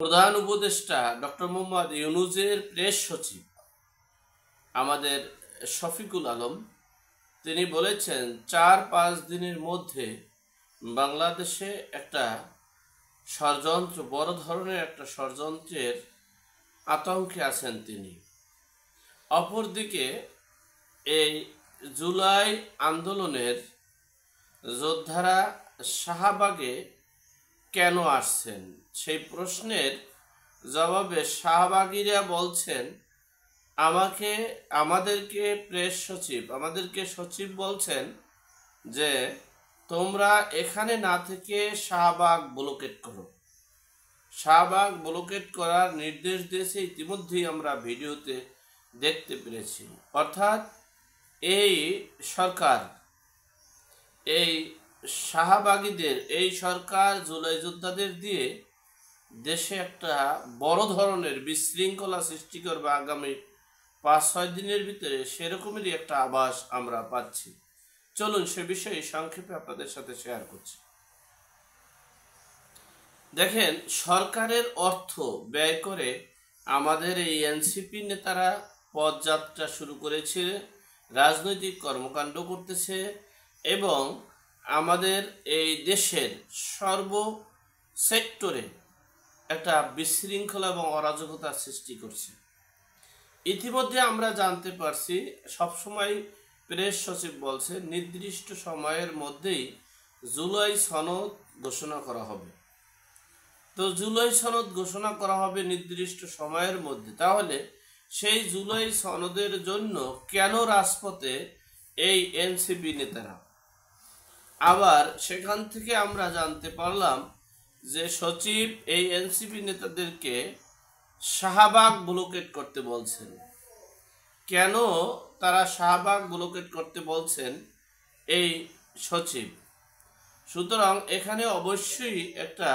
প্রধান উপদেষ্টা doctor Mohammad ইউনূসের press সচিব আমাদের শফিকুল আলম তিনি বলেছেন ৪-৫ দিনের মধ্যে বাংলাদেশে একটা ষড়যন্ত্র, বড় ধরনের একটা ষড়যন্ত্রের আতঙ্কে আছেন তিনি। অপরদিকে এই জুলাই আন্দোলনের যোদ্ধারা শাহবাগে কেন আসছেন সেই প্রশ্নের জবাবে শাহবাগীরা বলছেন, আমাদেরকে সচিব বলছেন যে তোমরা এখানে না থেকে শাহবাগ ব্লকেট করো। শাহবাগ ব্লকেট করার নির্দেশ দিয়েছে, ইতিমধ্যেই আমরা ভিডিওতে দেখতে পেরেছি। অর্থাৎ এই সরকার, এই শাহবাগীদের এই সরকার জুলাই যোদ্ধাদের দিয়ে দেশে একটা বড় ধরনের বিশৃঙ্খলা সৃষ্টি করবে আগামী ৫-৬ দিনের ভিতরে, সেরকমেরই একটা আভাস আমরা পাচ্ছি। চলুন সে বিষয়ে সংক্ষেপে আপনাদের সাথে শেয়ার করছি। দেখেন, সরকারের অর্থ ব্যয় করে আমাদের এই এনসিপি নেতারা পদযাত্রা শুরু করেছে, রাজনৈতিক কর্মকাণ্ড করতেছে এবং আমাদের এই দেশের সর্ব সেক্টরে একটা বিশৃঙ্খলা এবং অরাজকতার সৃষ্টি করছে। ইতিমধ্যে আমরা জানতে পারছি, সবসময় প্রেস সচিব বলছে নির্দিষ্ট সময়ের মধ্যেই জুলাই সনদ ঘোষণা করা হবে। তো জুলাই সনদ ঘোষণা করা হবে নির্দিষ্ট সময়ের মধ্যে, তাহলে সেই জুলাই সনদের জন্য কেন রাজপথে এই এনসিপি নেতারা? আবার সেখান থেকে আমরা জানতে পারলাম যে সচিব এই এনসিপি নেতাদেরকে শাহবাগ ব্লকেট করতে বলছেন। কেন তারা শাহবাগ ব্লকেট করতে বলছেন এই সচিব? সুতরাং এখানে অবশ্যই একটা